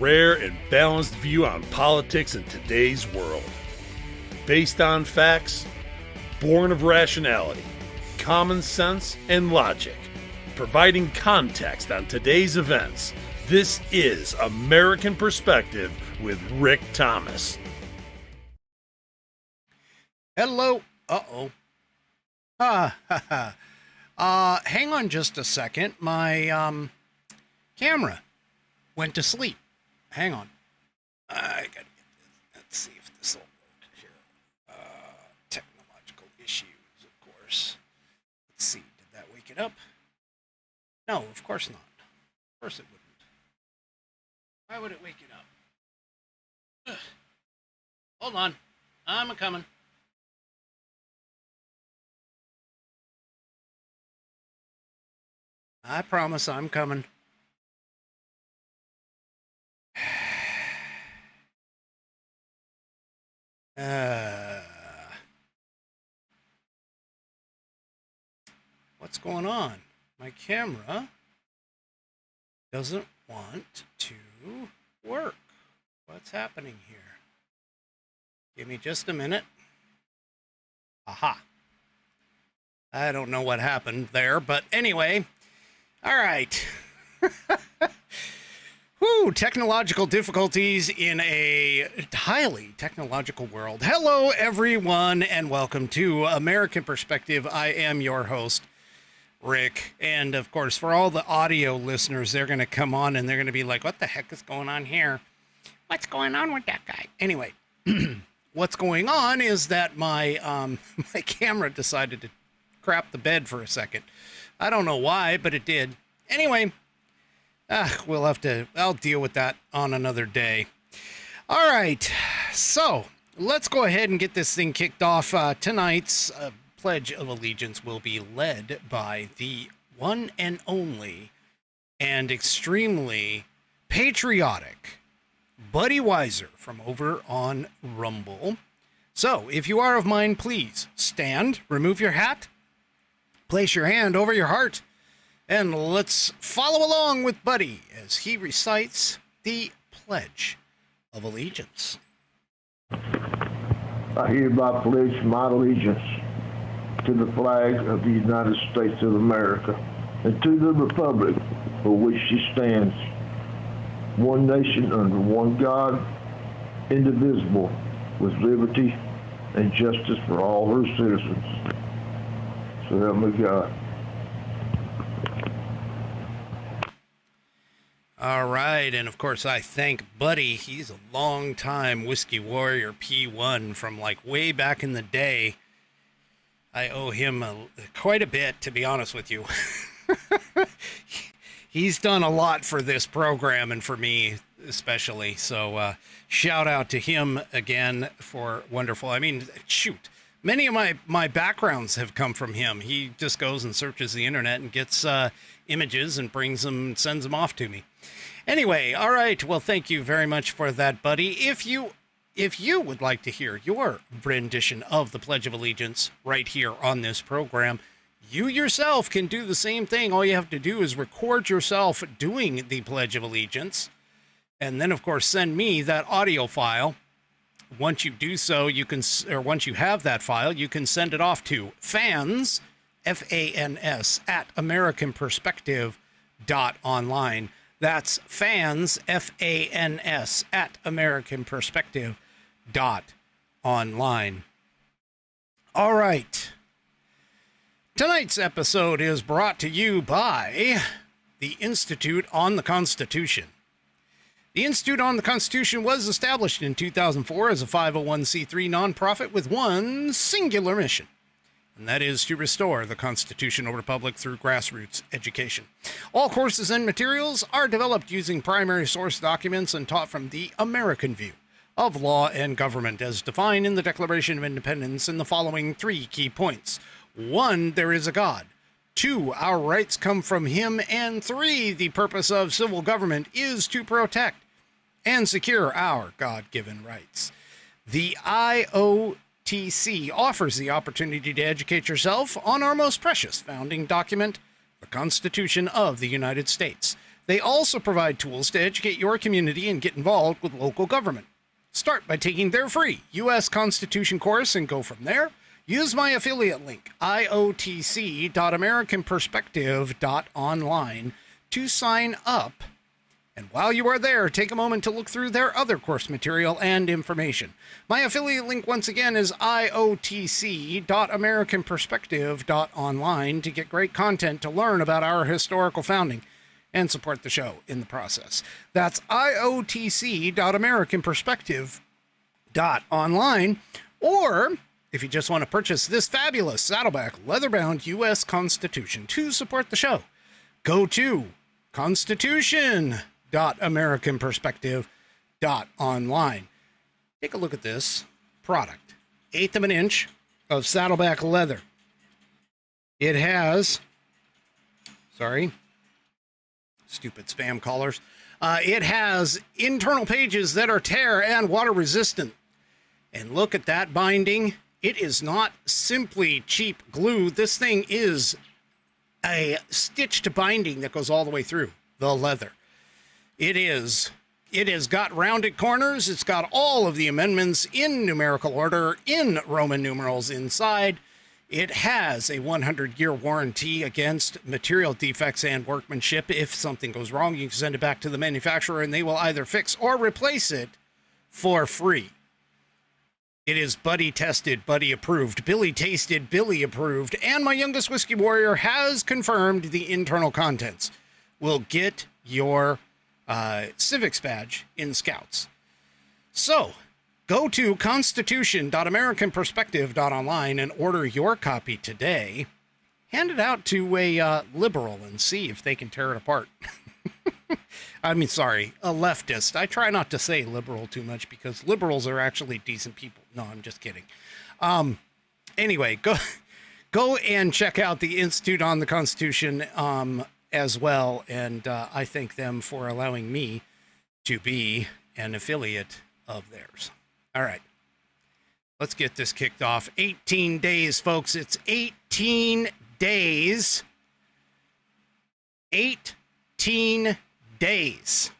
rare and balanced view on politics in today's world. Based on facts, born of rationality, common sense, and logic, providing context on today's events. This is American Perspective with Rick Thomas. Hello. Hang on just a second. My camera went to sleep. Hang on. I gotta get this. Let's see if this will work here. Technological issues, of course. Let's see. Did that wake it up? No, of course not. Of course it wouldn't. Why would it wake it up? Ugh. Hold on. I'm a-coming. I promise I'm coming. What's going on? My camera doesn't want to work. What's happening here? Give me just a minute. Aha. I don't know what happened there, but anyway. All right. Whew, technological difficulties in a highly technological world. Hello, everyone, and welcome to American Perspective. I am your host, Rick. And, of course, for all the audio listeners, they're going to come on and they're going to be like, what the heck is going on here? What's going on with that guy? Anyway, what's going on is that my my camera decided to crap the bed for a second. I don't know why, but it did. Anyway, I'll deal with that on another day. All right, so let's go ahead and get this thing kicked off. Tonight's Pledge of Allegiance will be led by the one and only and extremely patriotic Buddy Weiser from over on Rumble. So, if you are of mine, please stand, remove your hat, place your hand over your heart, and let's follow along with Buddy as he recites the Pledge of Allegiance. I hereby pledge my allegiance to the flag of the United States of America and to the republic for which she stands, one nation under one God, indivisible, with liberty and justice for all her citizens. So help me God. All right, and of course I thank Buddy. He's a long-time Whiskey Warrior P1 from like way back in the day. I owe him quite a bit, to be honest with you. He's done a lot for this program and for me especially, so shout out to him again for wonderful. I mean, shoot. Many of my backgrounds have come from him. He just goes and searches the internet and gets images and brings them, sends them off to me. Anyway, all right. Well, thank you very much for that, Buddy. If you would like to hear your rendition of the Pledge of Allegiance right here on this program, you yourself can do the same thing. All you have to do is record yourself doing the Pledge of Allegiance, and then, of course, send me that audio file. Once you do so, you can, or once you have that file, you can send it off to fans, F-A-N-S, at AmericanPerspective.online. That's fans, F-A-N-S, at AmericanPerspective.online. All right. Tonight's episode is brought to you by the Institute on the Constitution. The Institute on the Constitution was established in 2004 as a 501c3 nonprofit with one singular mission, and that is to restore the constitutional republic through grassroots education. All courses and materials are developed using primary source documents and taught from the American view of law and government as defined in the Declaration of Independence in the following 3 key points. 1, there is a God. 2, our rights come from him. And 3, the purpose of civil government is to protect and secure our God-given rights. The IOTC offers the opportunity to educate yourself on our most precious founding document, the Constitution of the United States. They also provide tools to educate your community and get involved with local government. Start by taking their free U.S. Constitution course and go from there. Use my affiliate link, iotc.americanperspective.online, to sign up. And while you are there, take a moment to look through their other course material and information. My affiliate link, once again, is iotc.americanperspective.online to get great content to learn about our historical founding and support the show in the process. That's iotc.americanperspective.online. Or if you just want to purchase this fabulous Saddleback leather-bound U.S. Constitution to support the show, go to constitution.americanperspective.online. Take a look at this product. 1/8 of an inch of Saddleback leather. It has, stupid spam callers. It has internal pages that are tear and water resistant. And look at that binding. It is not simply cheap glue. This thing is a stitched binding that goes all the way through the leather. It has got rounded corners. It's got all of the amendments in numerical order in Roman numerals inside. It has a 100-year warranty against material defects and workmanship. If something goes wrong, you can send it back to the manufacturer and they will either fix or replace it for free. It is buddy tested, buddy approved, Billy tasted, Billy approved, and my youngest whiskey warrior has confirmed the internal contents will get your civics badge in Scouts. So go to constitution.americanperspective.online and order your copy today. Hand it out to a liberal and see if they can tear it apart. I mean, sorry, a leftist. I try not to say liberal too much because liberals are actually decent people. No, I'm just kidding. Anyway, go and check out the Institute on the Constitution as well. And I thank them for allowing me to be an affiliate of theirs. All right, let's get this kicked off. 18 days, folks. It's 18 days. 18 days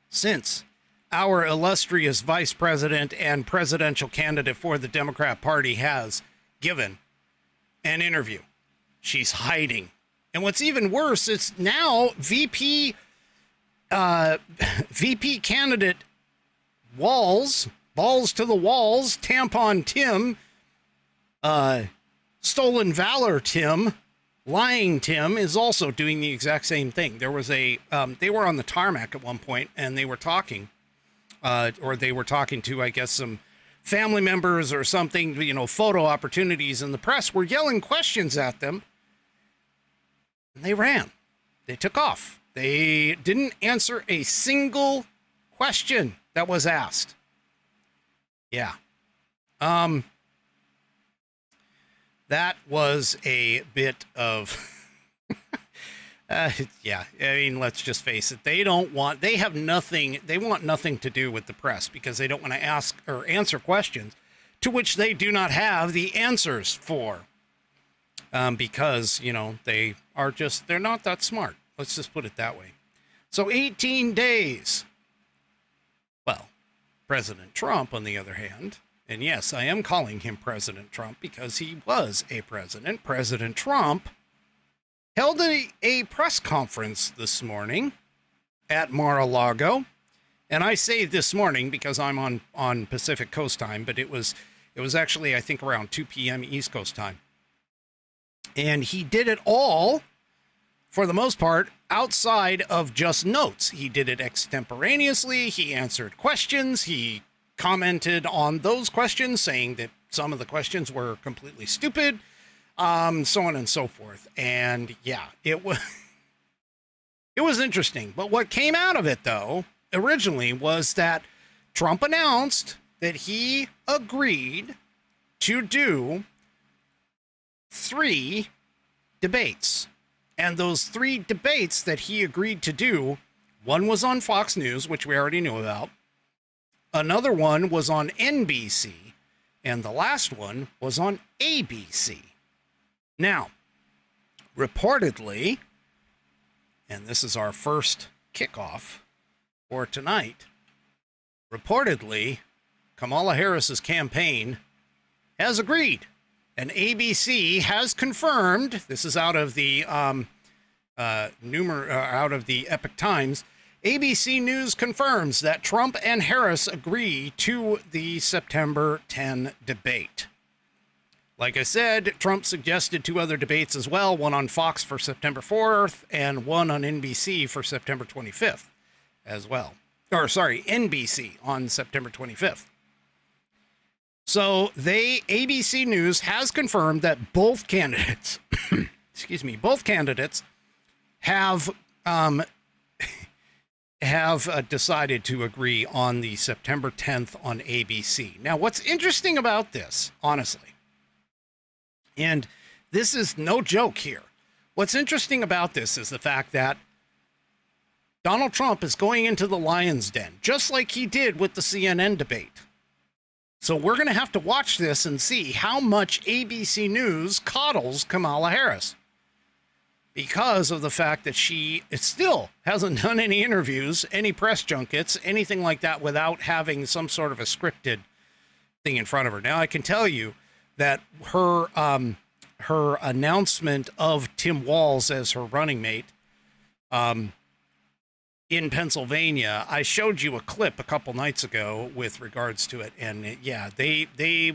since our illustrious vice president and presidential candidate for the Democrat Party has given an interview. She's hiding. And what's even worse, it's now VP candidate balls to the walls, tampon Tim, stolen valor Tim, lying Tim is also doing the exact same thing. There was they were on the tarmac at one point and they were talking, to, I guess, some family members or something, photo opportunities, and the press were yelling questions at them. And they ran. They took off. They didn't answer a single question that was asked. Yeah. That was a bit of, yeah, I mean, let's just face it. They want nothing to do with the press because they don't want to ask or answer questions to which they do not have the answers for. Because, they're not that smart. Let's just put it that way. So 18 days. Well, President Trump, on the other hand, and yes, I am calling him President Trump because he was a president. President Trump held a press conference this morning at Mar-a-Lago. And I say this morning because I'm on Pacific Coast time, but it was actually, I think, around 2 p.m. East Coast time. And he did it all, for the most part, outside of just notes. He did it extemporaneously. He answered questions. He commented on those questions, saying that some of the questions were completely stupid, so on and so forth. And yeah, it was interesting. But what came out of it, though, originally was that Trump announced that he agreed to do 3 debates. And those 3 debates that he agreed to do, one was on Fox News, which we already knew about. Another one was on NBC, and the last one was on ABC. Now, reportedly, and this is our first kickoff for tonight. Reportedly, Kamala Harris's campaign has agreed, and ABC has confirmed. This is out of the out of the Epoch Times. ABC News confirms that Trump and Harris agree to the September 10 debate. Like I said, Trump suggested 2 other debates as well, one on Fox for September 4th and one on NBC for September 25th as well. Or sorry, NBC on September 25th. So ABC News has confirmed that both candidates, both candidates have decided to agree on the September 10th on ABC. Now, what's interesting about this, honestly, and this is no joke here, what's interesting about this is the fact that Donald Trump is going into the lion's den, just like he did with the CNN debate. So we're going to have to watch this and see how much ABC News coddles Kamala Harris, because of the fact that she still hasn't done any interviews, any press junkets, anything like that without having some sort of a scripted thing in front of her. Now, I can tell you that her announcement of Tim Walz as her running mate in Pennsylvania, I showed you a clip a couple nights ago with regards to it, and yeah, they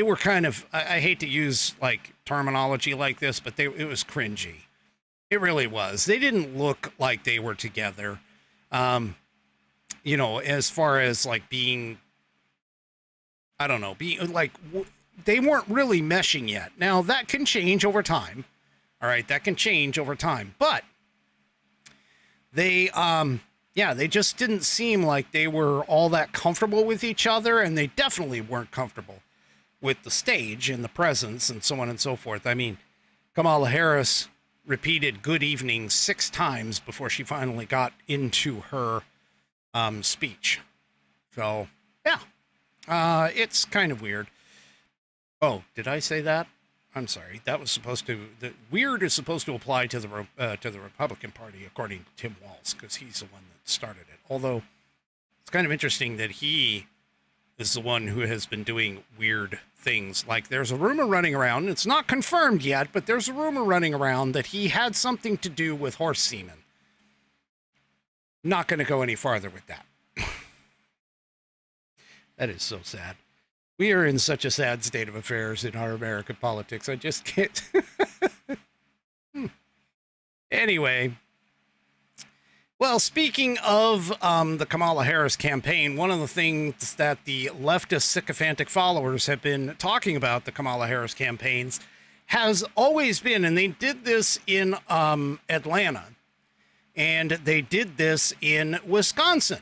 were kind of, I hate to use like terminology like this, but it was cringy. It really was. They didn't look like they were together. You know, as far as like being, I don't know, being like, they weren't really meshing yet. Now that can change over time. All right. That can change over time, but they, they just didn't seem like they were all that comfortable with each other, and they definitely weren't comfortable with the stage and the presence and so on and so forth. I mean, Kamala Harris repeated good evening 6 times before she finally got into her speech. So, yeah, it's kind of weird. Oh, did I say that? I'm sorry. That was supposed to, the weird is supposed to apply to the Republican Party, according to Tim Walz, because he's the one that started it. Although it's kind of interesting that he is the one who has been doing weird things. Like, there's a rumor running around, it's not confirmed yet, but there's a rumor running around that he had something to do with horse semen. Not going to go any farther with that. That is so sad. We are in such a sad state of affairs in our American politics. I just can't. Anyway. Well, speaking of the Kamala Harris campaign, one of the things that the leftist sycophantic followers have been talking about the Kamala Harris campaigns has always been, and they did this in Atlanta, and they did this in Wisconsin.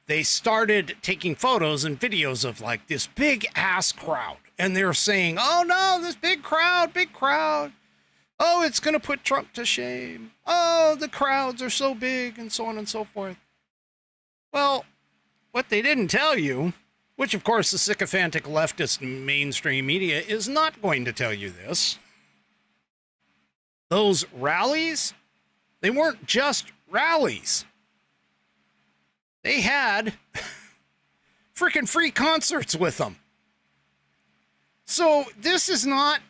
They started taking photos and videos of like this big ass crowd, and they're saying, oh no, this big crowd. Oh, it's going to put Trump to shame. Oh, the crowds are so big, and so on and so forth. Well, what they didn't tell you, which of course the sycophantic leftist mainstream media is not going to tell you this, those rallies, they weren't just rallies. They had freaking free concerts with them. So this isn't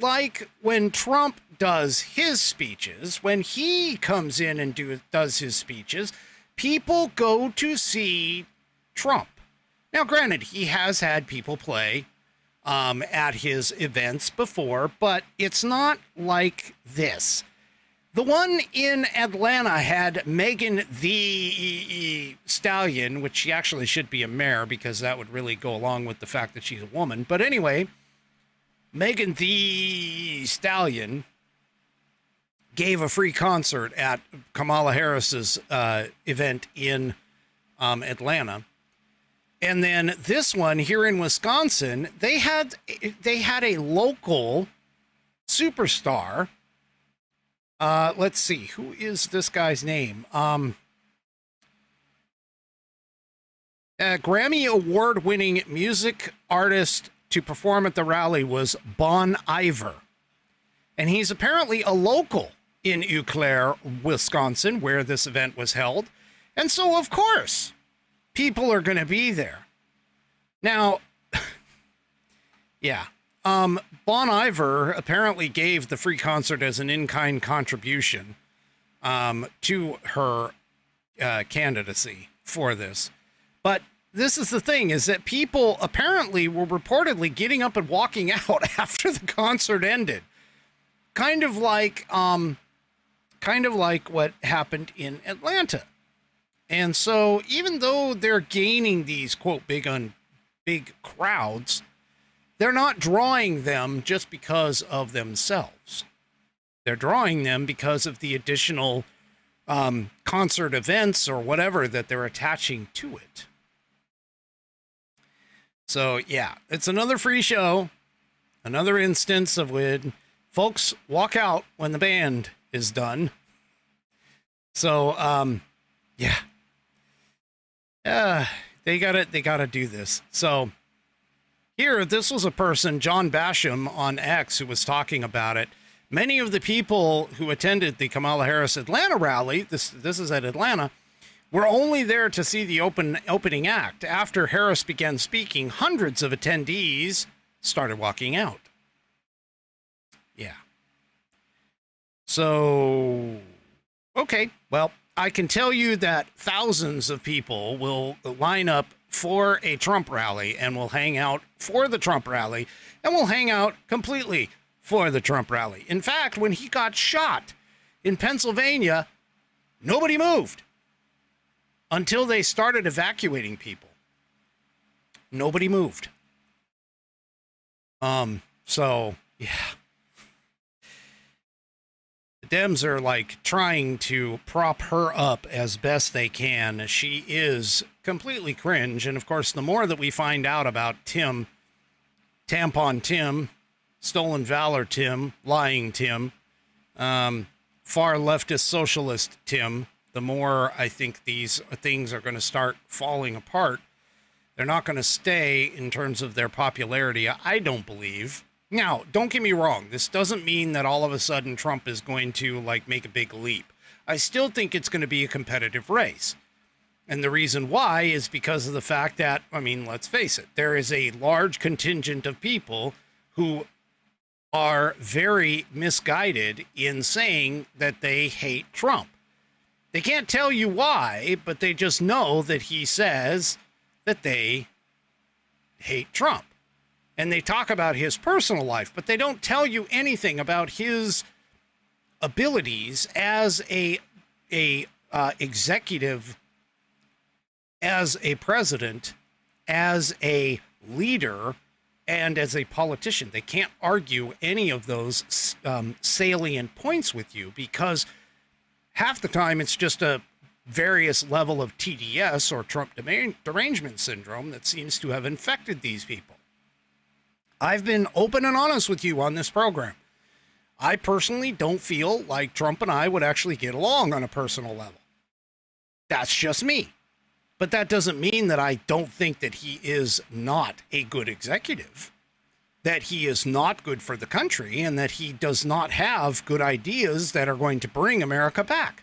like when Trump does his speeches. When he comes in and does his speeches, people go to see Trump. Now, granted, he has had people play at his events before, but it's not like this. The one in Atlanta had Megan the Stallion, which she actually should be a mare because that would really go along with the fact that she's a woman. But anyway, Megan the Stallion gave a free concert at Kamala Harris's event in Atlanta. And then this one here in Wisconsin, they had a local superstar. Let's see, who is this guy's name? Grammy Award-winning music artist to perform at the rally was Bon Iver. And he's apparently a local in Eau Claire, Wisconsin, where this event was held. And so, of course, people are going to be there. Now, yeah. Bon Iver apparently gave the free concert as an in-kind contribution to her candidacy for this. But this is the thing, is that people apparently were reportedly getting up and walking out after the concert ended. Kind of like what happened in Atlanta. And so even though they're gaining these, quote, big crowds, they're not drawing them just because of themselves. They're drawing them because of the additional concert events or whatever that they're attaching to it. So, yeah, it's another free show. Another instance of when folks walk out when the band is done. So, yeah. They gotta do this. So, here, this was a person, John Basham on X, who was talking about it. Many of the people who attended the Kamala Harris Atlanta rally, this is at Atlanta, were only there to see the opening act. After Harris began speaking, hundreds of attendees started walking out. Yeah. So, okay, well, I can tell you that thousands of people will line up for a Trump rally and will hang out for the Trump rally and will hang out completely for the Trump rally. In fact, when he got shot in Pennsylvania, nobody moved until they started evacuating people. Nobody moved. So, yeah. The Dems are like trying to prop her up as best they can. She is completely cringe. And of course, the more that we find out about Tim, Tampon Tim, Stolen Valor Tim, Lying Tim, far leftist socialist Tim, the more I think these things are going to start falling apart. They're not going to stay in terms of their popularity, I don't believe. Now, don't get me wrong. This doesn't mean that all of a sudden Trump is going to like make a big leap. I still think it's going to be a competitive race. And the reason why is because of the fact that, I mean, let's face it, there is a large contingent of people who are very misguided in saying that they hate Trump. They can't tell you why, but they just know that he says that they hate Trump. And they talk about his personal life, but they don't tell you anything about his abilities as a executive, as a president, as a leader, and as a politician. They can't argue any of those salient points with you because half the time it's just a various level of TDS or Trump derangement syndrome that seems to have infected these people. I've been open and honest with you on this program. I personally don't feel like Trump and I would actually get along on a personal level. That's just me. But that doesn't mean that I don't think that he is not a good executive, that he is not good for the country, and that he does not have good ideas that are going to bring America back.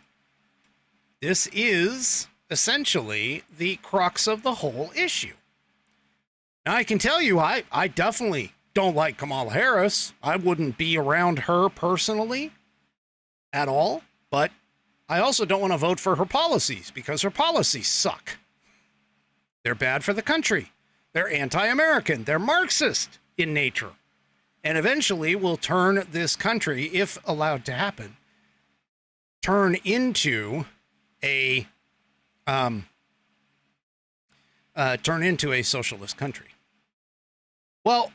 This is essentially the crux of the whole issue. Now, I can tell you, I definitely don't like Kamala Harris. I wouldn't be around her personally at all, but I also don't want to vote for her policies because her policies suck. They're bad for the country. They're anti-American. They're Marxist in nature. And eventually will turn this country, if allowed to happen, turn into a socialist country. Well,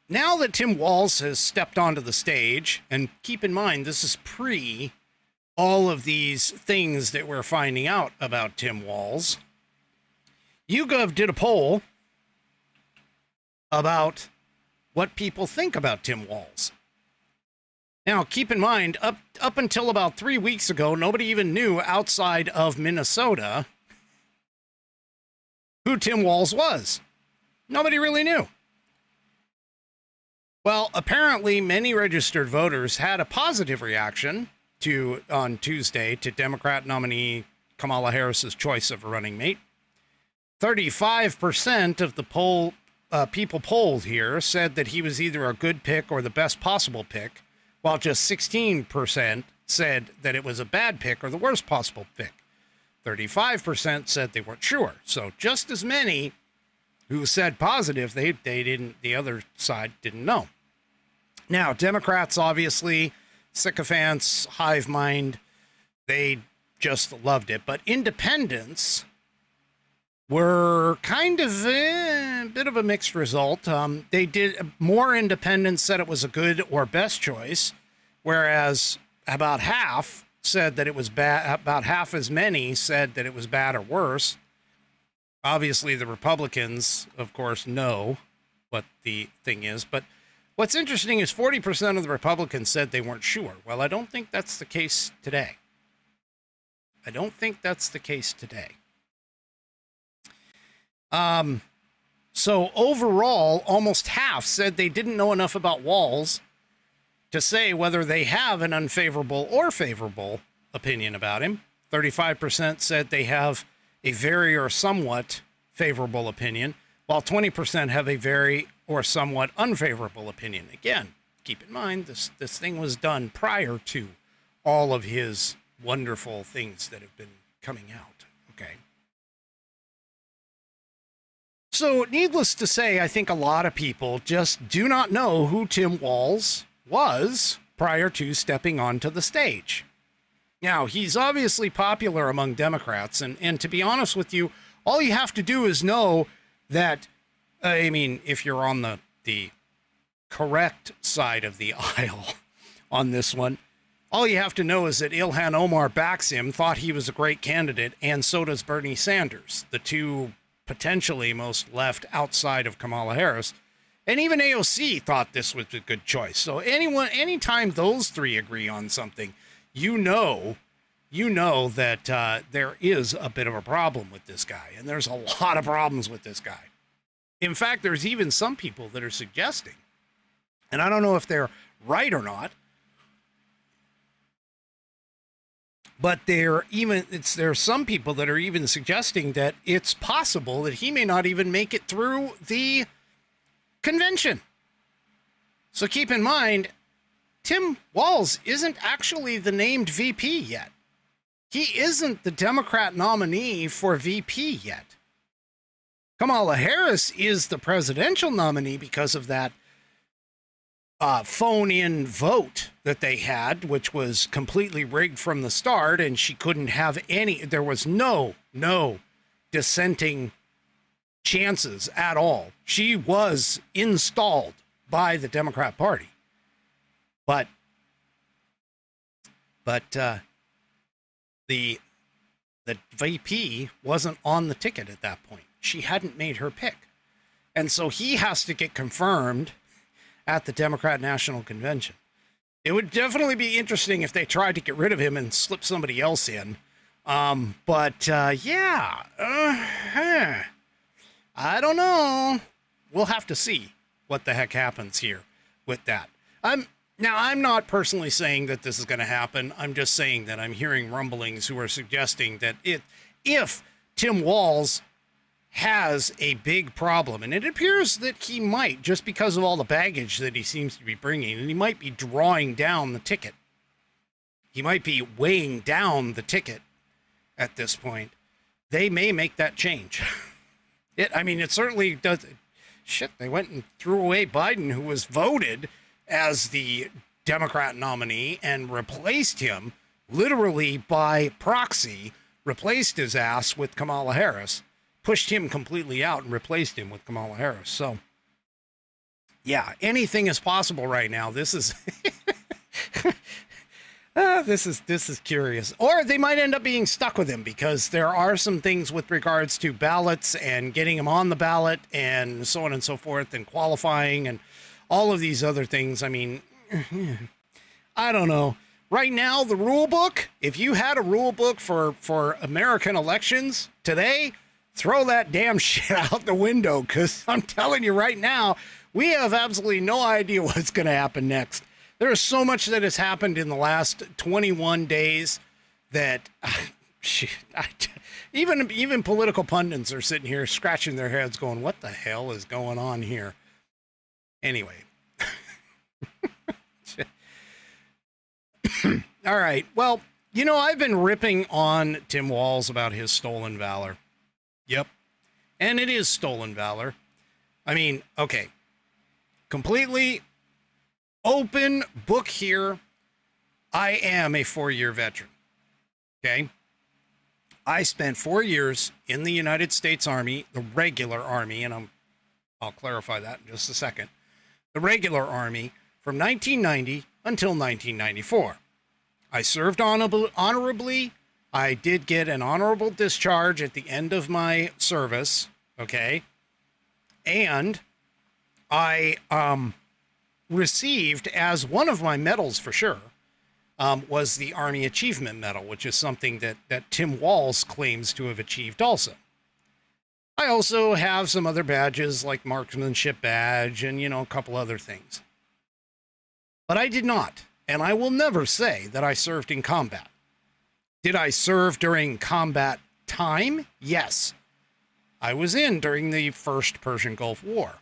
now that Tim Walz has stepped onto the stage, and keep in mind, this is pre all of these things that we're finding out about Tim Walz, YouGov did a poll about what people think about Tim Walz. Now, keep in mind, up until about 3 weeks ago, nobody even knew outside of Minnesota who Tim Walz was. Nobody really knew. Well, apparently many registered voters had a positive reaction on Tuesday to Democrat nominee Kamala Harris's choice of a running mate. 35% of the people polled here said that he was either a good pick or the best possible pick, while just 16% said that it was a bad pick or the worst possible pick. 35% said they weren't sure. So just as many who said positive, they didn't, the other side didn't know. Now, Democrats, obviously, sycophants, hive mind, they just loved it. But independents were kind of a bit of a mixed result. More independents said it was a good or best choice, whereas about half said that it was bad. About half as many said that it was bad or worse. Obviously, the Republicans, of course, know what the thing is. But what's interesting is 40% of the Republicans said they weren't sure. Well, I don't think that's the case today. So overall, almost half said they didn't know enough about Walz to say whether they have an unfavorable or favorable opinion about him. 35% said they have a very or somewhat favorable opinion, while 20% have a very or somewhat unfavorable opinion. Again, keep in mind, this thing was done prior to all of his wonderful things that have been coming out. Okay. So, needless to say, I think a lot of people just do not know who Tim Walz was prior to stepping onto the stage. Now, he's obviously popular among Democrats, and to be honest with you, all you have to do is know that, I mean, if you're on the correct side of the aisle on this one, all you have to know is that Ilhan Omar backs him, thought he was a great candidate, and so does Bernie Sanders, the two potentially most left outside of Kamala Harris. And even AOC thought this was a good choice. So anytime those three agree on something, you know that there is a bit of a problem with this guy. And there's a lot of problems with this guy. In fact, there's even some people that are suggesting, and I don't know if they're right or not, but there's some people that are even suggesting that it's possible that he may not even make it through the convention. So keep in mind, Tim Walz isn't actually the named VP yet. He isn't the Democrat nominee for VP yet. Kamala Harris is the presidential nominee because of that phone-in vote that they had, which was completely rigged from the start, and she couldn't have there was no dissenting chances at all. She was installed by the Democrat Party. But the VP wasn't on the ticket at that point. She hadn't made her pick. And so he has to get confirmed at the Democrat National Convention. It would definitely be interesting if they tried to get rid of him and slip somebody else in. I don't know. We'll have to see what the heck happens here with that. I'm not personally saying that this is going to happen. I'm just saying that I'm hearing rumblings who are suggesting that if Tim Walz has a big problem, and it appears that he might, just because of all the baggage that he seems to be bringing, and he might be drawing down the ticket. He might be weighing down the ticket at this point. They may make that change. It certainly does. Shit, they went and threw away Biden, who was voted as the Democrat nominee, and replaced him literally by proxy, replaced his ass with Kamala Harris. Pushed him completely out and replaced him with Kamala Harris. So, yeah, anything is possible right now. This is this is curious. Or they might end up being stuck with him, because there are some things with regards to ballots and getting him on the ballot and so on and so forth, and qualifying and all of these other things. I mean, I don't know. Right now, the rule book, if you had a rule book for American elections today, throw that damn shit out the window, because I'm telling you right now, We have absolutely no idea what's going to happen next. There is so much that has happened in the last 21 days that even political pundits are sitting here scratching their heads going, what the hell is going on here? Anyway. All right. Well, you know, I've been ripping on Tim Walz about his stolen valor. Yep. And it is stolen valor. I mean, okay. Completely open book here. I am a 4-year veteran. Okay. I spent 4 years in the United States Army, the regular Army, and I'll clarify that in just a second. The regular Army from 1990 until 1994. I served honorably. I did get an honorable discharge at the end of my service, okay? And I received, as one of my medals for sure, was the Army Achievement Medal, which is something that Tim Walz claims to have achieved also. I also have some other badges like Marksmanship Badge and, you know, a couple other things. But I did not, and I will never say that I served in combat. Did I serve during combat time? Yes. I was in during the first Persian Gulf War,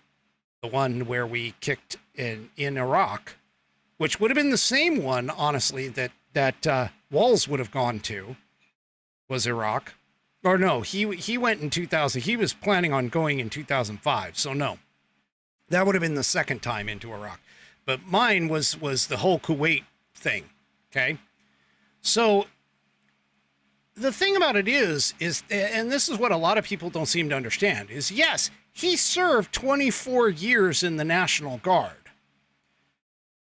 the one where we kicked in Iraq, which would have been the same one, honestly, that Walz would have gone to, was Iraq. Or no, he went in 2000. He was planning on going in 2005, so no. That would have been the second time into Iraq. But mine was the whole Kuwait thing, okay? So the thing about it is, and this is what a lot of people don't seem to understand, is yes, he served 24 years in the National Guard.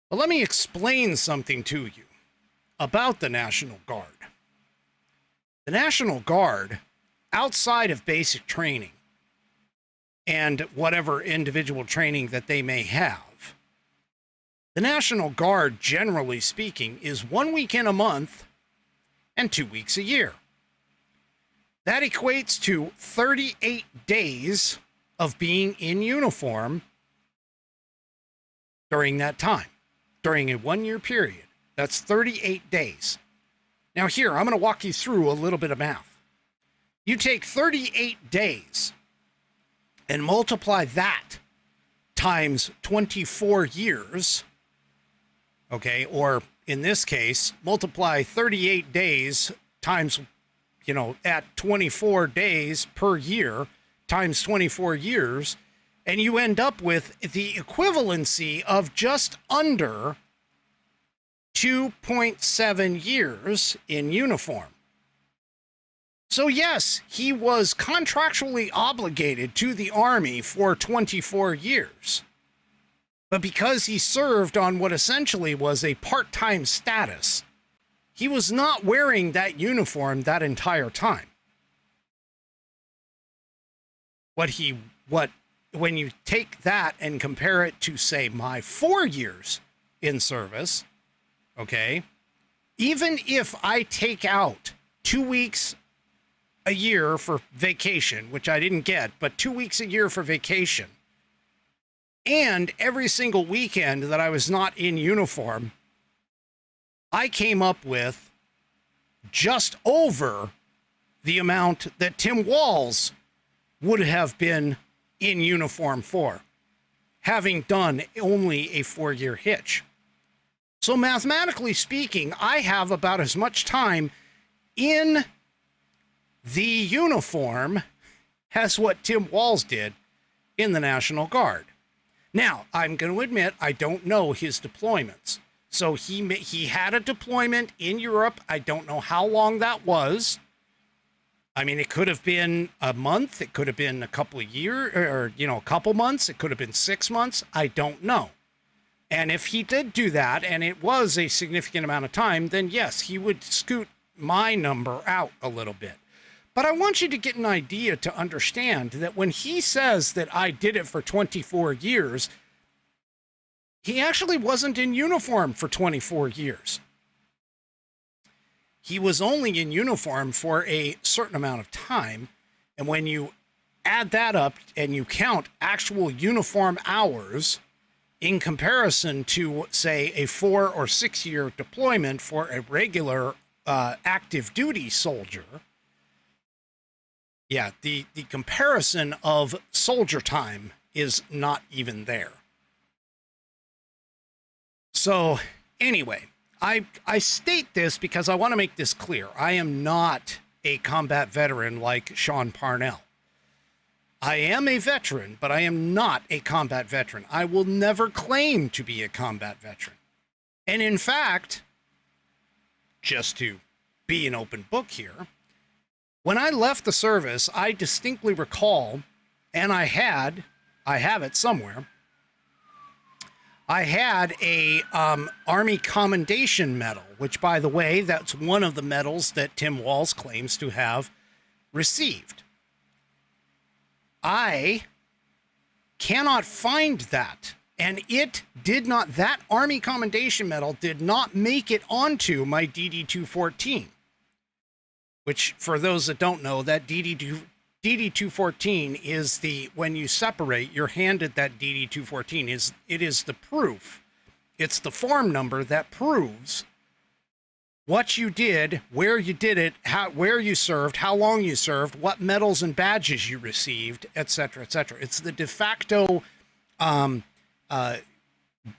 But let me explain something to you about the National Guard. The National Guard, outside of basic training and whatever individual training that they may have, the National Guard, generally speaking, is 1 weekend a month and 2 weeks a year. That equates to 38 days of being in uniform during that time, during a 1-year period. That's 38 days. Now here, I'm going to walk you through a little bit of math. You take 38 days and multiply that times 24 years, okay, or in this case, multiply 38 days times, you know, at 24 days per year times 24 years, and you end up with the equivalency of just under 2.7 years in uniform. So yes, he was contractually obligated to the Army for 24 years. But because he served on what essentially was a part-time status, he was not wearing that uniform that entire time. When you take that and compare it to, say, my 4 years in service, okay, even if I take out 2 weeks a year for vacation, which I didn't get, but 2 weeks a year for vacation, and every single weekend that I was not in uniform, I came up with just over the amount that Tim Walz would have been in uniform for, having done only a 4-year hitch. So mathematically speaking, I have about as much time in the uniform as what Tim Walz did in the National Guard. Now, I'm going to admit, I don't know his deployments. So he had a deployment in Europe. I don't know how long that was. I mean, it could have been a month. It could have been a couple of years, or, you know, a couple months. It could have been 6 months. I don't know. And if he did do that, and it was a significant amount of time, then yes, he would scoot my number out a little bit. But I want you to get an idea to understand that when he says that I did it for 24 years, he actually wasn't in uniform for 24 years. He was only in uniform for a certain amount of time. And when you add that up and you count actual uniform hours in comparison to, say, a 4 or 6 year deployment for a regular active duty soldier, yeah, the comparison of soldier time is not even there. So anyway, I state this because I want to make this clear. I am not a combat veteran like Sean Parnell. I am a veteran, but I am not a combat veteran. I will never claim to be a combat veteran. And in fact, just to be an open book here, when I left the service, I distinctly recall, and I have it somewhere, I had a Army Commendation Medal, which, by the way, that's one of the medals that Tim Walz claims to have received. I cannot find that, and it did not, that Army Commendation Medal did not make it onto my DD-214, which, for those that don't know, that DD-214 is the, when you separate, you're handed that DD-214, it is the proof. It's the form number that proves what you did, where you did it, where you served, how long you served, what medals and badges you received, etc., etc. It's the de facto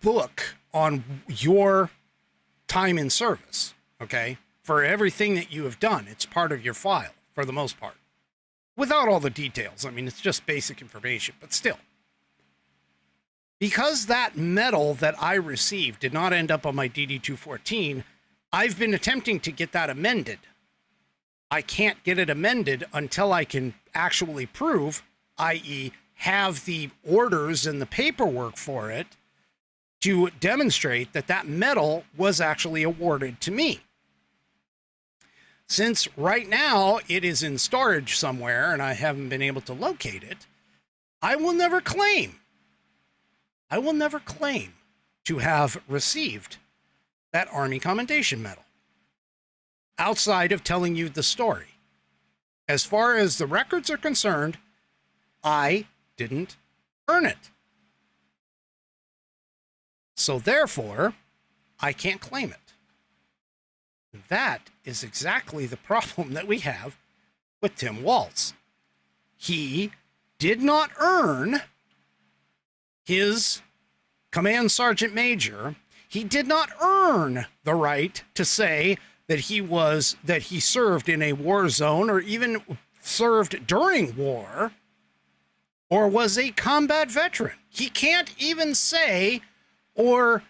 book on your time in service, okay? For everything that you have done, it's part of your file, for the most part. Without all the details. I mean, it's just basic information, but still. Because that medal that I received did not end up on my DD-214, I've been attempting to get that amended. I can't get it amended until I can actually prove, i.e., have the orders and the paperwork for it to demonstrate that that medal was actually awarded to me. Since right now it is in storage somewhere and I haven't been able to locate it, I will never claim to have received that Army Commendation Medal outside of telling you the story. As far as the records are concerned, I didn't earn it. So therefore, I can't claim it. That is exactly the problem that we have with Tim Walz. He did not earn his Command Sergeant Major. He did not earn the right to say that he served in a war zone or even served during war or was a combat veteran. He can't even say or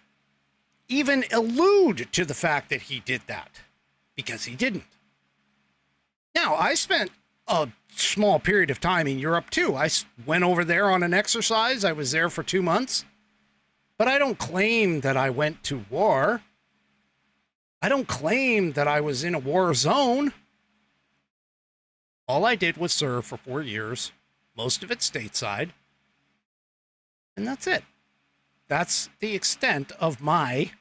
even allude to the fact that he did that, because he didn't. Now, I spent a small period of time in Europe too. I went over there on an exercise. I was there for 2 months, but I don't claim that I went to war. I don't claim that I was in a war zone. All I did was serve for 4 years, most of it stateside, and that's it. That's the extent of my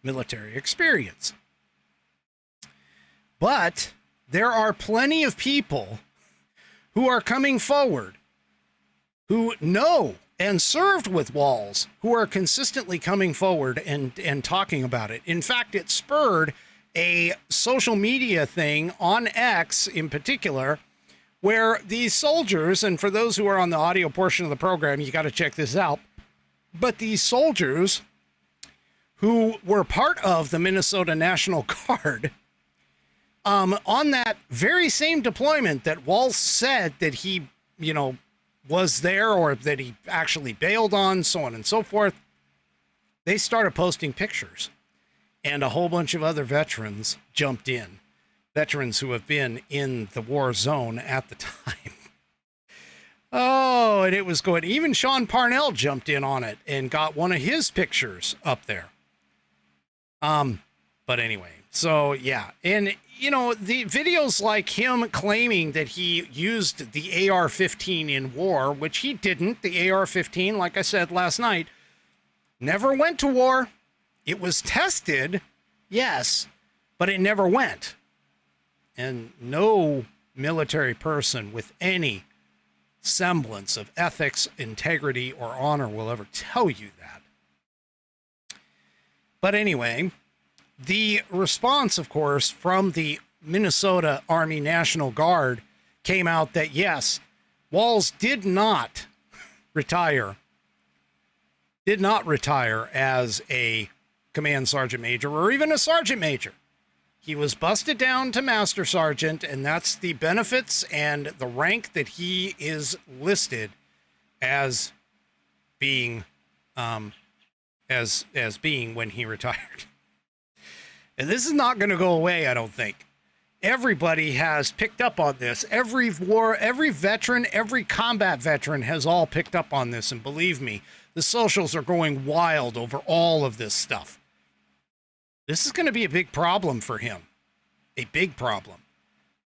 military experience. But there are plenty of people who are coming forward who know and served with Walz, who are consistently coming forward and talking about it. In fact, it spurred a social media thing on X in particular, where these soldiers, and for those who are on the audio portion of the program, you got to check this out, but these soldiers who were part of the Minnesota National Guard, on that very same deployment that Walz said that he, was there or that he actually bailed on, so on and so forth, they started posting pictures. And a whole bunch of other veterans jumped in. Veterans who have been in the war zone at the time. Oh, and it was going. Even Sean Parnell jumped in on it and got one of his pictures up there. But anyway, so yeah. And, the videos like him claiming that he used the AR-15 in war, which he didn't. The AR-15, like I said last night, never went to war. It was tested, yes, but it never went. And no military person with any semblance of ethics, integrity, or honor will ever tell you that. But anyway, the response, of course, from the Minnesota Army National Guard came out that, yes, Walls did not retire as a command sergeant major or even a sergeant major. He was busted down to master sergeant, and that's the benefits and the rank that he is listed as being as being when he retired. And this is not going to go away, I don't think. Everybody has picked up on this. Every veteran, every combat veteran has all picked up on this. And believe me, the socials are going wild over all of this stuff. This is going to be a big problem for him. A big problem.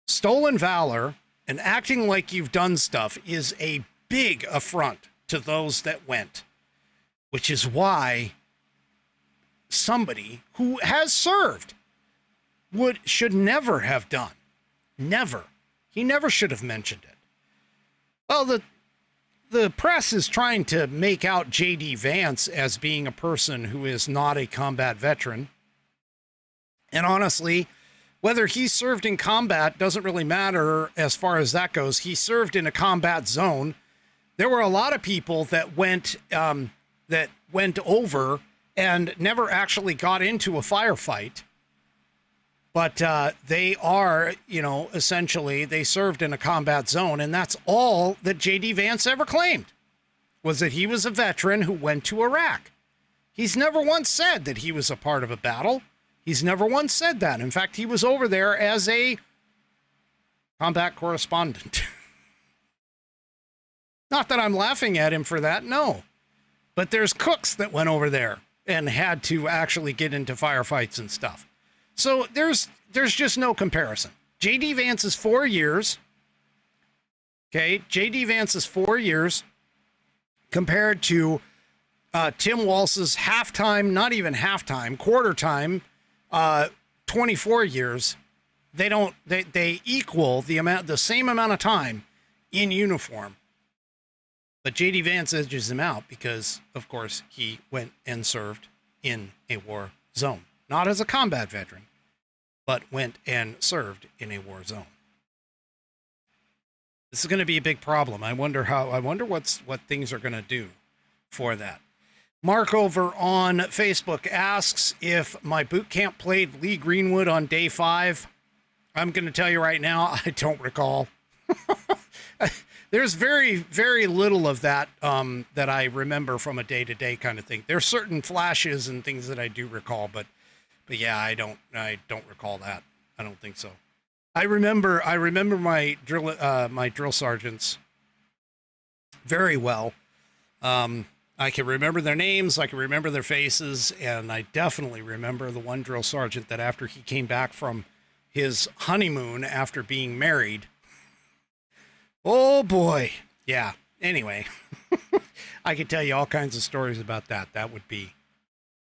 Stolen valor and acting like you've done stuff is a big affront to those that went. Which is why somebody who has served should never have done. Never. He never should have mentioned it. Well, the press is trying to make out J.D. Vance as being a person who is not a combat veteran. And honestly, whether he served in combat doesn't really matter as far as that goes. He served in a combat zone. There were a lot of people that went over and never actually got into a firefight. But they are, essentially, they served in a combat zone, and that's all that J.D. Vance ever claimed, was that he was a veteran who went to Iraq. He's never once said that he was a part of a battle. He's never once said that. In fact, he was over there as a combat correspondent. Not that I'm laughing at him for that, no. But there's cooks that went over there and had to actually get into firefights and stuff. So there's just no comparison. J.D. Vance is 4 years. Okay, J.D. Vance is 4 years compared to Tim Walz's half-time, not even half-time, quarter-time, 24 years. They equal the same amount of time in uniform. But J.D. Vance edges him out because, of course, he went and served in a war zone. Not as a combat veteran, but went and served in a war zone. This is going to be a big problem. I wonder what things are going to do for that. Mark over on Facebook asks if my boot camp played Lee Greenwood on day 5. I'm going to tell you right now, I don't recall. There's very, very little of that that I remember from a day-to-day kind of thing. There's certain flashes and things that I do recall, but yeah, I don't recall that. I don't think so. I remember my drill sergeants very well. I can remember their names, I can remember their faces, and I definitely remember the one drill sergeant that after he came back from his honeymoon after being married. Oh boy. Yeah. Anyway, I could tell you all kinds of stories about that. That would be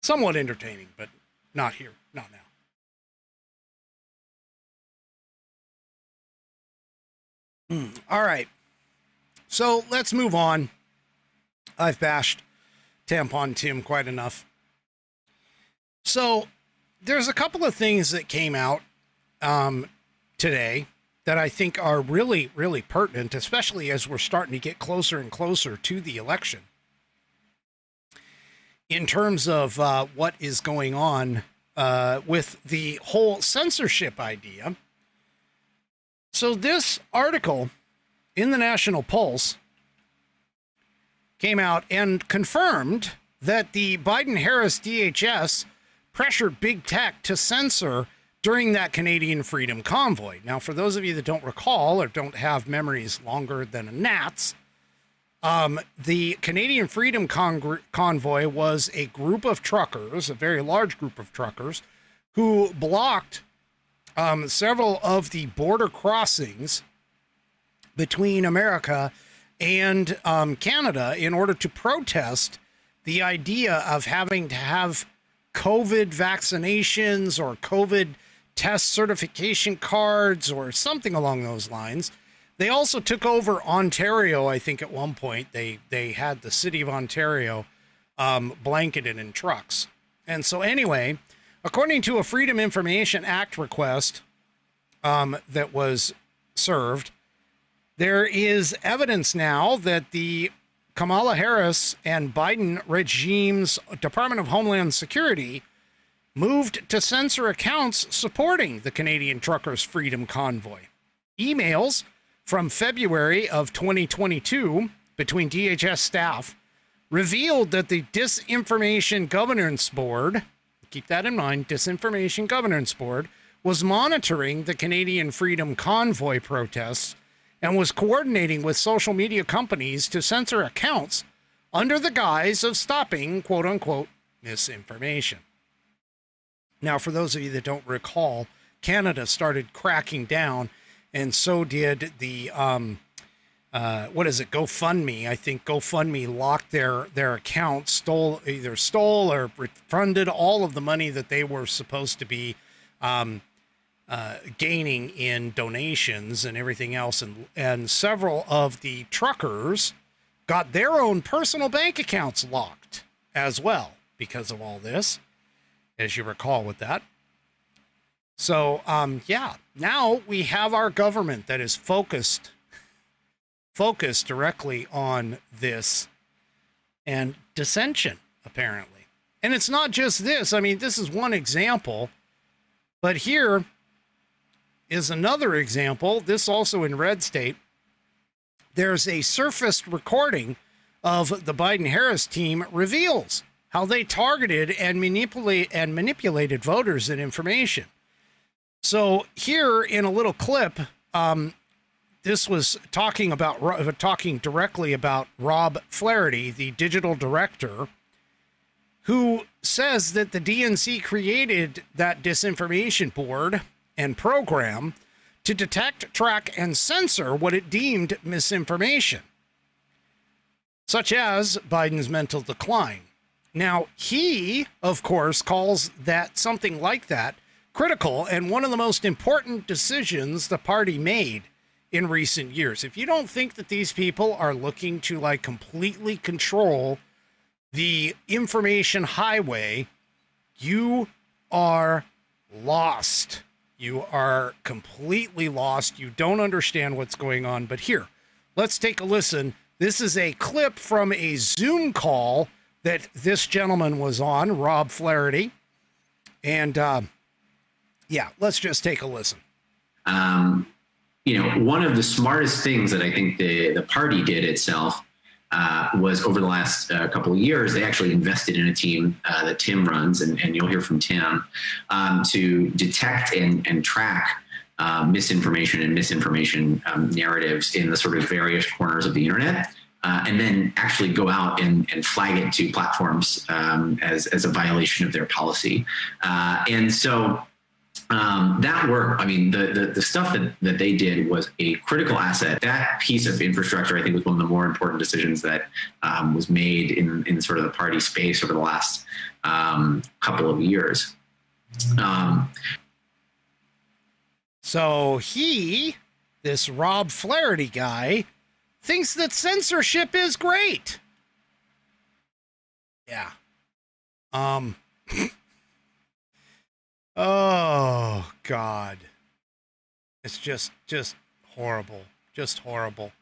somewhat entertaining, but not here, not now. All right. So let's move on. I've bashed Tampon Tim quite enough. So there's a couple of things that came out today that I think are really, really pertinent, especially as we're starting to get closer and closer to the election. In terms of what is going on with the whole censorship idea. So this article in the National Pulse came out and confirmed that the Biden-Harris DHS pressured big tech to censor during that Canadian Freedom Convoy. Now, for those of you that don't recall or don't have memories longer than a gnat's, the Canadian Freedom Convoy was a group of truckers, a very large group of truckers, who blocked several of the border crossings between America and Canada in order to protest the idea of having to have COVID vaccinations or COVID test certification cards or something along those lines They also took over Ontario, I think at one point. They had the city of Ontario blanketed in trucks. And so anyway, according to a Freedom Information Act request that was served, there is evidence now that the Kamala Harris and Biden regime's Department of Homeland Security moved to censor accounts supporting the Canadian Truckers' Freedom Convoy. Emails from February of 2022 between DHS staff revealed that the Disinformation Governance Board, keep that in mind, Disinformation Governance Board, was monitoring the Canadian Freedom Convoy protests and was coordinating with social media companies to censor accounts under the guise of stopping, quote unquote, misinformation. Now, for those of you that don't recall, Canada started cracking down, and so did the, GoFundMe. I think GoFundMe locked their accounts, either stole or refunded all of the money that they were supposed to be gaining in donations and everything else. And several of the truckers got their own personal bank accounts locked as well because of all this, as you recall with that. So, now we have our government that is focused directly on this and dissension, apparently. And it's not just this. I mean, this is one example, but here is another example. This also in red state. There's a surfaced recording of the Biden-Harris team reveals how they targeted and manipulated voters and information. So here in a little clip, this was talking directly about Rob Flaherty, the digital director, who says that the DNC created that disinformation board and program to detect, track, and censor what it deemed misinformation, such as Biden's mental decline. Now, he, of course, calls that something like that critical and one of the most important decisions the party made in recent years. If you don't think that these people are looking to like completely control the information highway, you are lost. You are completely lost. You don't understand what's going on. But here, let's take a listen. This is a clip from a Zoom call that this gentleman was on, Rob Flaherty. And let's just take a listen. One of the smartest things that I think the party did itself was over the last couple of years, they actually invested in a team that Tim runs, and you'll hear from Tim, to detect and track misinformation and misinformation narratives in the sort of various corners of the internet. And then actually go out and flag it to platforms as a violation of their policy. And so that work, I mean, the stuff that they did was a critical asset. That piece of infrastructure, I think, was one of the more important decisions that was made in sort of the party space over the last couple of years. So this Rob Flaherty guy, thinks that censorship is great. Yeah. Oh, God. It's just horrible. Just horrible.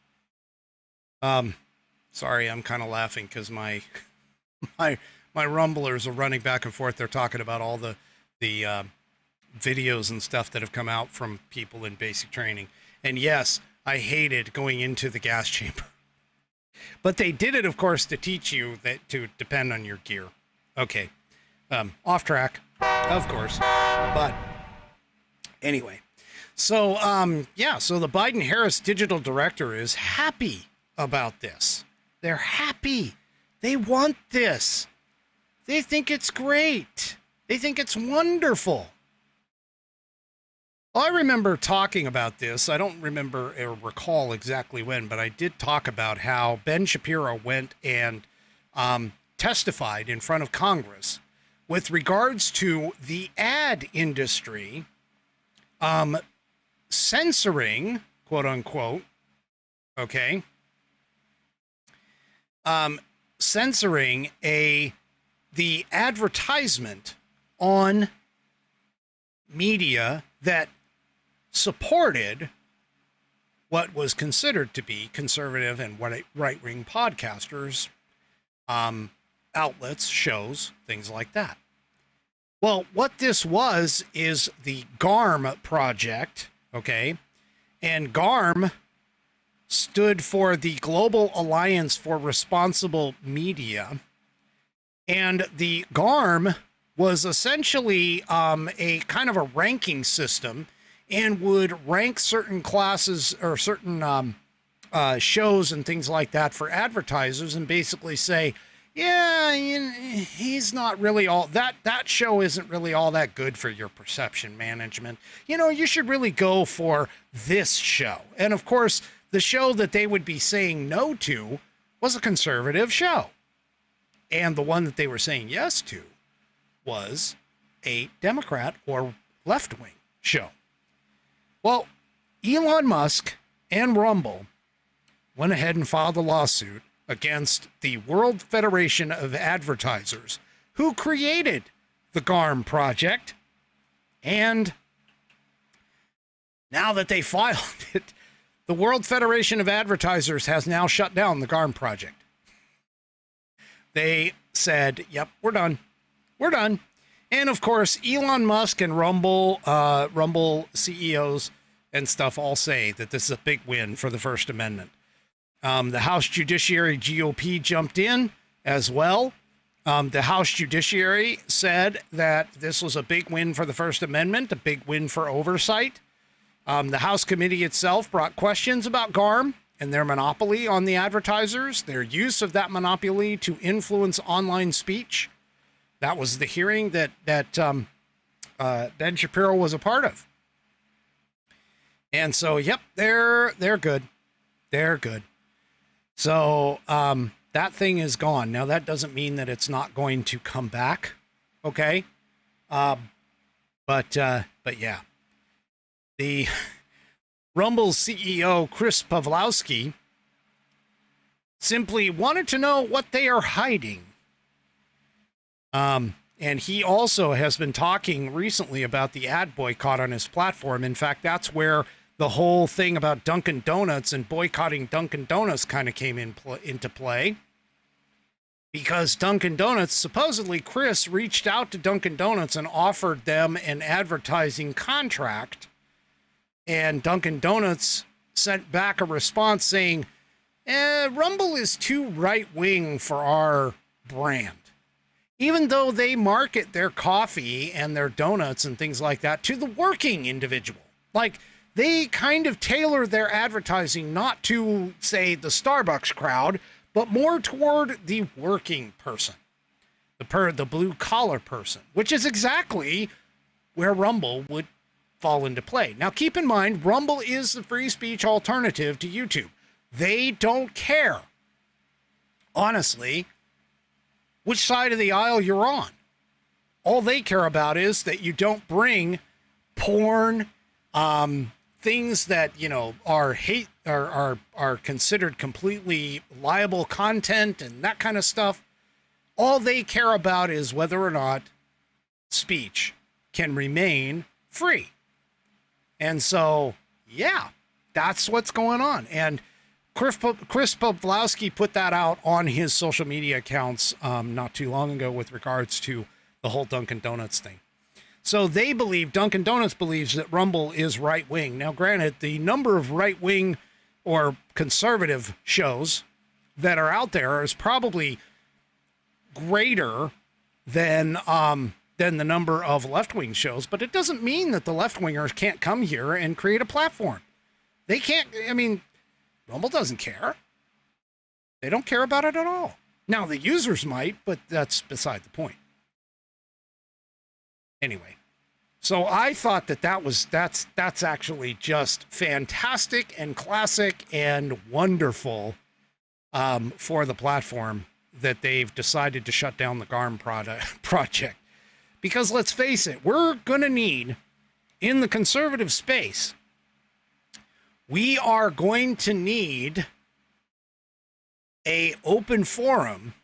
Sorry, I'm kind of laughing because my rumblers are running back and forth. They're talking about all the videos and stuff that have come out from people in basic training. And yes, I hated going into the gas chamber. But they did it, of course, to teach you that to depend on your gear. Okay. Off track, of course. But anyway. So, so the Biden-Harris digital director is happy about this. They're happy. They want this. They think it's great. They think it's wonderful. Well, I remember talking about this. I don't remember or recall exactly when, but I did talk about how Ben Shapiro went and testified in front of Congress with regards to the ad industry censoring, quote unquote, okay, censoring the advertisement on media that supported what was considered to be conservative and right-wing podcasters, outlets, shows, things like that. Well, what this was is the GARM project, okay? And GARM stood for the Global Alliance for Responsible Media. And the GARM was essentially a kind of a ranking system and would rank certain classes or certain shows and things like that for advertisers and basically say, yeah, he's not really all that show isn't really all that good for your perception management. You should really go for this show. And of course, the show that they would be saying no to was a conservative show. And the one that they were saying yes to was a Democrat or left-wing show. Well, Elon Musk and Rumble went ahead and filed a lawsuit against the World Federation of Advertisers, who created the GARM project. And now that they filed it, the World Federation of Advertisers has now shut down the GARM project. They said, yep, we're done. We're done. And of course, Elon Musk and Rumble CEOs and stuff all say that this is a big win for the First Amendment. The House Judiciary GOP jumped in as well. The House Judiciary said that this was a big win for the First Amendment, a big win for oversight. The House committee itself brought questions about GARM and their monopoly on the advertisers, their use of that monopoly to influence online speech. That was the hearing that Ben Shapiro was a part of. And so, yep, they're good. They're good. So that thing is gone. Now, that doesn't mean that it's not going to come back, okay? But yeah. The Rumble CEO, Chris Pavlowski, simply wanted to know what they are hiding. And he also has been talking recently about the ad boycott on his platform. In fact, that's where the whole thing about Dunkin' Donuts and boycotting Dunkin' Donuts kind of came into play. Because Dunkin' Donuts, supposedly Chris reached out to Dunkin' Donuts and offered them an advertising contract. And Dunkin' Donuts sent back a response saying, Rumble is too right-wing for our brand. Even though they market their coffee and their donuts and things like that to the working individual. Like, they kind of tailor their advertising not to, say, the Starbucks crowd, but more toward the working person, the blue-collar person, which is exactly where Rumble would fall into play. Now, keep in mind, Rumble is the free speech alternative to YouTube. They don't care, honestly, which side of the aisle you're on. All they care about is that you don't bring porn, things that, are considered completely liable content and that kind of stuff. All they care about is whether or not speech can remain free. And so, yeah, that's what's going on. And Chris Pavlowski put that out on his social media accounts not too long ago with regards to the whole Dunkin' Donuts thing. So they believe, Dunkin' Donuts believes that Rumble is right-wing. Now, granted, the number of right-wing or conservative shows that are out there is probably greater than the number of left-wing shows, but it doesn't mean that the left-wingers can't come here and create a platform. They can't, Rumble doesn't care. They don't care about it at all. Now, the users might, but that's beside the point. Anyway, so I thought that's actually just fantastic and classic and wonderful for the platform that they've decided to shut down the GARM project. Because let's face it, we're going to need, in the conservative space, We are going to need an open forum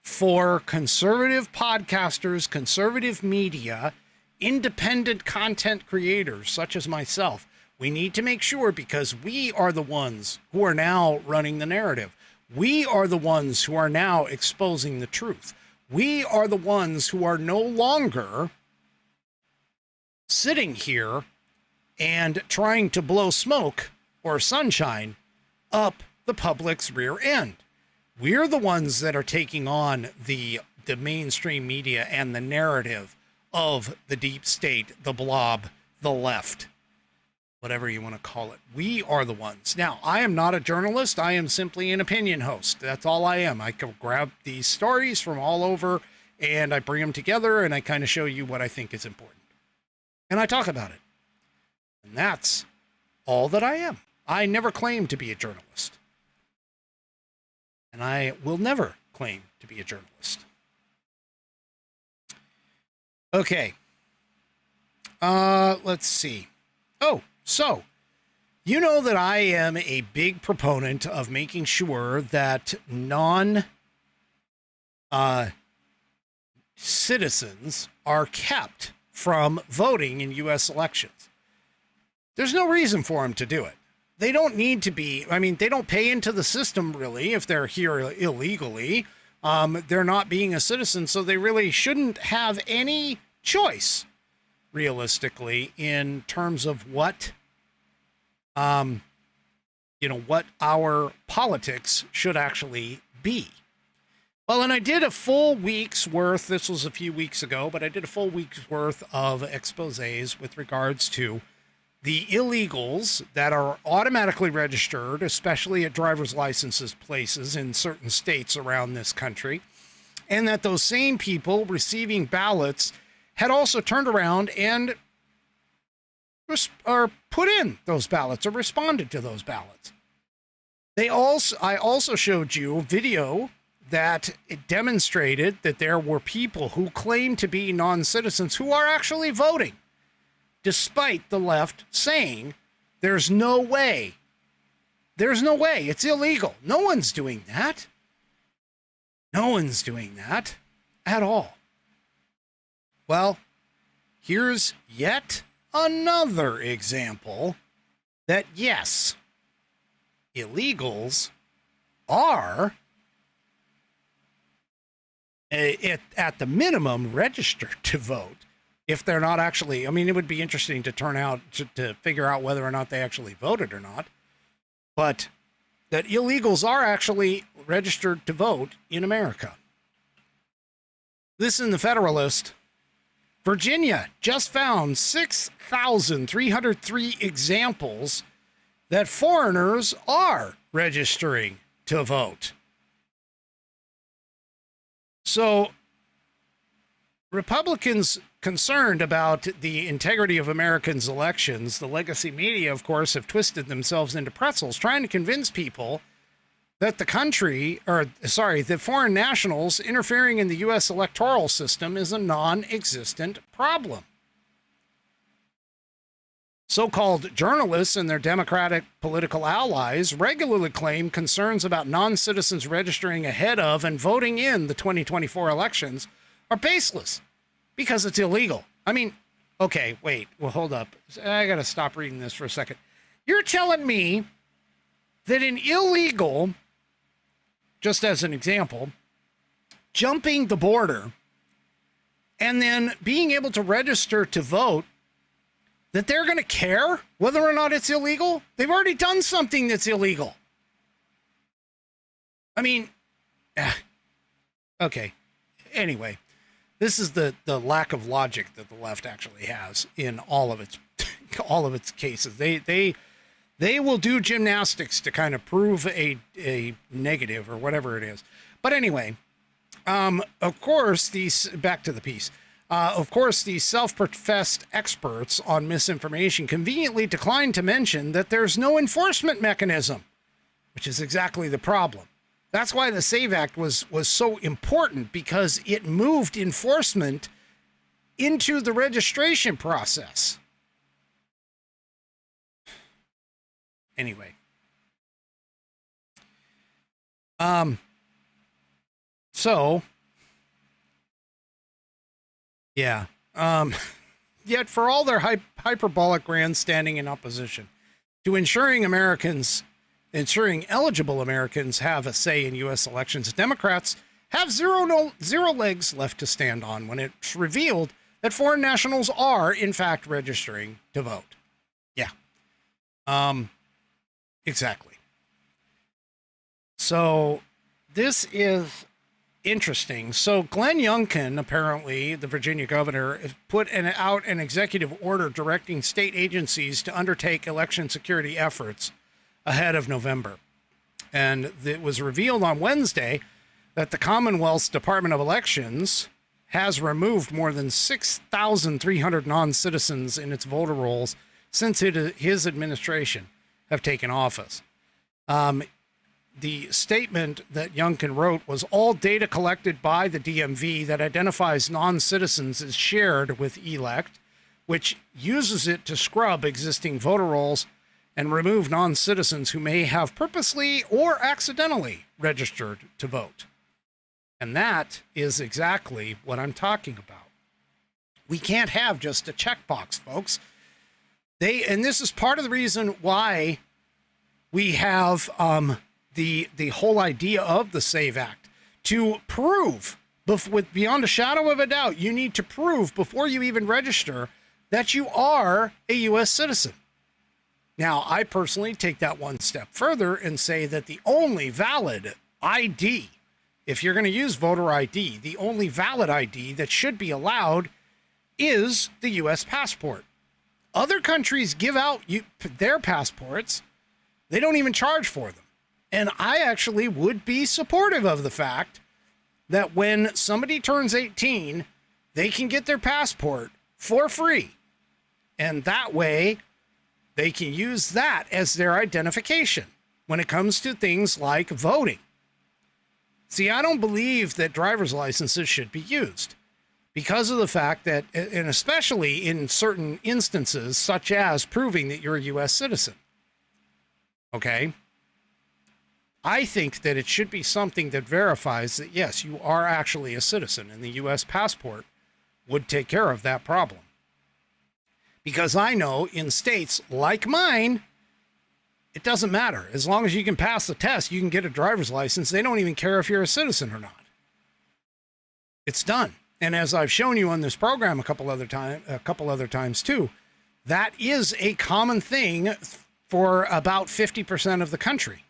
for conservative podcasters, conservative media, independent content creators such as myself. We need to make sure, because we are the ones who are now running the narrative. We are the ones who are now exposing the truth. We are the ones who are no longer sitting here and trying to blow smoke or sunshine up the public's rear end. We're the ones that are taking on the mainstream media and the narrative of the deep state, the blob, the left, whatever you want to call it. We are the ones. Now, I am not a journalist. I am simply an opinion host. That's all I am. I can grab these stories from all over and I bring them together and I kind of show you what I think is important. And I talk about it. And that's all that I am. I never claimed to be a journalist. And I will never claim to be a journalist. Okay. Let's see. Oh, so you know that I am a big proponent of making sure that citizens are kept from voting in U.S. elections. There's no reason for them to do it. They don't need to be. I mean, they don't pay into the system, really, if they're here illegally. They're not being a citizen, so they really shouldn't have any choice, realistically, in terms of what, what our politics should actually be. Well, and I did a full week's worth, this was a few weeks ago, but I did a full week's worth of exposés with regards to the illegals that are automatically registered, especially at driver's licenses places in certain states around this country, and that those same people receiving ballots had also turned around and put in those ballots or responded to those ballots. I also showed you a video that it demonstrated that there were people who claim to be non-citizens who are actually voting, despite the left saying there's no way. There's no way. It's illegal. No one's doing that. No one's doing that at all. Well, here's yet another example that, yes, illegals are, at the minimum, registered to vote. If they're not actually, I mean, it would be interesting to to figure out whether or not they actually voted or not. But that illegals are actually registered to vote in America. This in the Federalist. Virginia just found 6,303 examples that foreigners are registering to vote. So, Republicans concerned about the integrity of Americans' elections, the legacy media, of course, have twisted themselves into pretzels, trying to convince people that that foreign nationals interfering in the U.S. electoral system is a non-existent problem. So-called journalists and their Democratic political allies regularly claim concerns about non-citizens registering ahead of and voting in the 2024 elections are baseless because it's illegal. I mean, okay, wait, well, hold up. I got to stop reading this for a second. You're telling me that an illegal, just as an example, jumping the border and then being able to register to vote, that they're going to care whether or not it's illegal? They've already done something that's illegal. I mean, okay. Anyway, this is the lack of logic that the left actually has in all of its cases. They will do gymnastics to kind of prove a negative or whatever it is. But anyway, of course, back to the piece. Of course, these self-professed experts on misinformation conveniently decline to mention that there's no enforcement mechanism, which is exactly the problem. That's why the SAVE Act was so important, because it moved enforcement into the registration process. Anyway. So, yeah. Yet for all their hyperbolic grandstanding in opposition to ensuring eligible Americans have a say in U.S. elections, Democrats have zero legs left to stand on when it's revealed that foreign nationals are, in fact, registering to vote. Yeah. Exactly. So this is interesting. So Glenn Youngkin, apparently the Virginia governor, put out an executive order directing state agencies to undertake election security efforts ahead of November. And it was revealed on Wednesday that the Commonwealth's Department of Elections has removed more than 6,300 non-citizens in its voter rolls since his administration have taken office. The statement that Youngkin wrote was all data collected by the DMV that identifies non-citizens is shared with ELECT, which uses it to scrub existing voter rolls and remove non-citizens who may have purposely or accidentally registered to vote. And that is exactly what I'm talking about. We can't have just a checkbox, folks. And this is part of the reason why we have the whole idea of the SAVE Act, to prove, beyond a shadow of a doubt, you need to prove before you even register that you are a U.S. citizen. Now, I personally take that one step further and say that the only valid ID, if you're going to use voter ID, the only valid ID that should be allowed is the U.S. passport. Other countries give out their passports. They don't even charge for them. And I actually would be supportive of the fact that when somebody turns 18, they can get their passport for free. And that way, they can use that as their identification when it comes to things like voting. See, I don't believe that driver's licenses should be used because of the fact that, and especially in certain instances, such as proving that you're a U.S. citizen. Okay? I think that it should be something that verifies that, yes, you are actually a citizen, and the U.S. passport would take care of that problem. Because I know in states like mine, it doesn't matter. As long as you can pass the test, you can get a driver's license. They don't even care if you're a citizen or not. It's done. And as I've shown you on this program a couple other times too, that is a common thing for about 50% of the country.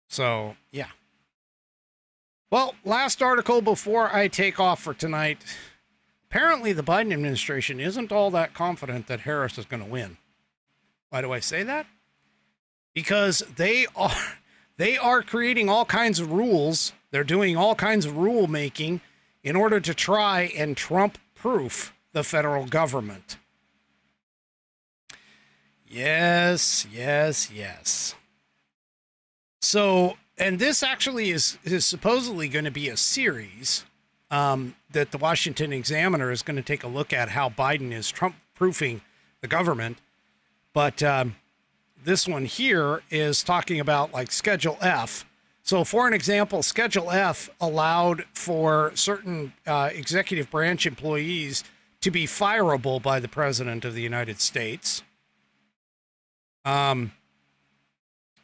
So, yeah. Well, last article before I take off for tonight. Apparently, the Biden administration isn't all that confident that Harris is going to win. Why do I say that? Because they are creating all kinds of rules. They're doing all kinds of rule making in order to try and Trump-proof the federal government. Yes, yes, yes. So, and this actually is supposedly going to be a series that the Washington Examiner is going to take a look at how Biden is Trump-proofing the government. But this one here is talking about like Schedule F. So for an example, Schedule F allowed for certain executive branch employees to be fireable by the President of the United States.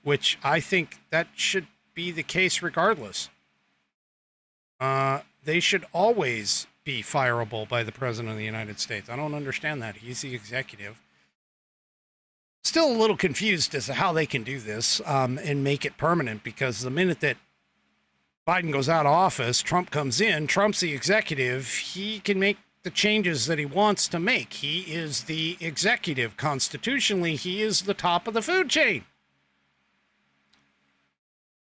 Which I think that should be the case regardless. They should always be fireable by the President of the United States. I don't understand that. He's the executive. Still a little confused as to how they can do this and make it permanent, because the minute that Biden goes out of office, Trump comes in, Trump's the executive, he can make the changes that he wants to make. He is the executive. Constitutionally, he is the top of the food chain.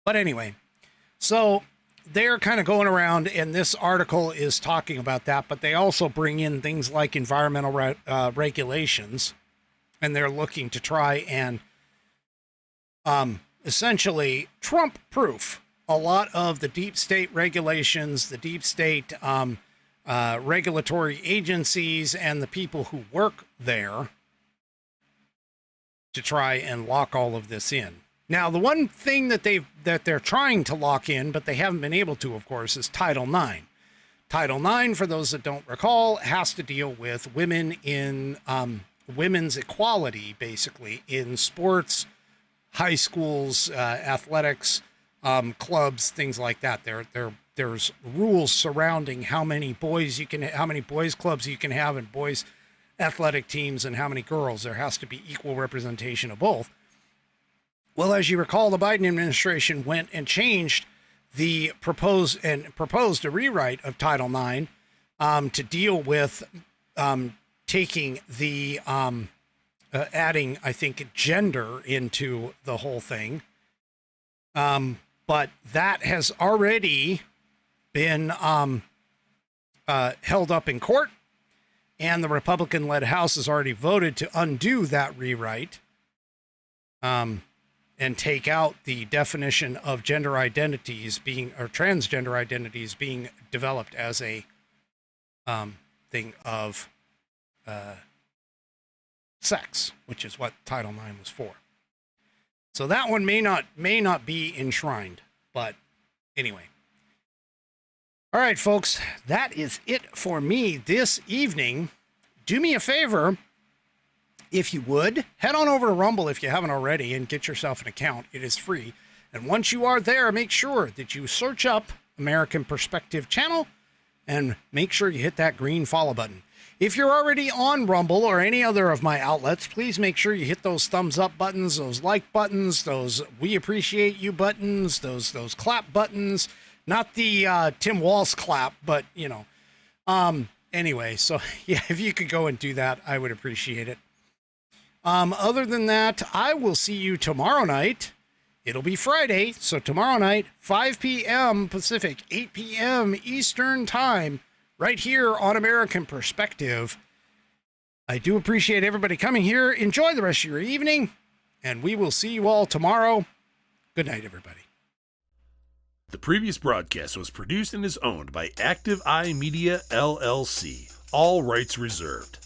But anyway, so they're kind of going around, and this article is talking about that, but they also bring in things like environmental regulations, and they're looking to try and essentially Trump-proof a lot of the deep state regulations, the deep state regulatory agencies, and the people who work there. to try and lock all of this in. Now, the one thing that they're trying to lock in, but they haven't been able to, of course, is Title IX. Title IX, for those that don't recall, has to deal with women in women's equality, basically, in sports, high schools, athletics, clubs, things like that. There's rules surrounding how many boys clubs you can have, and boys athletic teams, and how many girls. There has to be equal representation of both. Well, as you recall, the Biden administration went and changed the proposed a rewrite of Title IX to deal with taking the adding, I think, gender into the whole thing. But that has already been held up in court, and the Republican-led House has already voted to undo that rewrite. And take out the definition of gender identities being, or transgender identities being developed as a thing of sex, which is what Title IX was for. So that one may not be enshrined, but anyway. All right, folks, that is it for me this evening. Do me a favor. If you would, head on over to Rumble if you haven't already and get yourself an account. It is free. And once you are there, make sure that you search up American Perspective Channel and make sure you hit that green follow button. If you're already on Rumble or any other of my outlets, please make sure you hit those thumbs up buttons, those like buttons, those we appreciate you buttons, those clap buttons. Not the Tim Walsh clap, but, you know. Anyway, so yeah, if you could go and do that, I would appreciate it. Other than that, I will see you tomorrow night. It'll be Friday, so tomorrow night, 5 p.m. Pacific, 8 p.m. Eastern Time, right here on American Perspective. I do appreciate everybody coming here. Enjoy the rest of your evening, and we will see you all tomorrow. Good night, everybody. The previous broadcast was produced and is owned by Active Eye Media LLC. All rights reserved.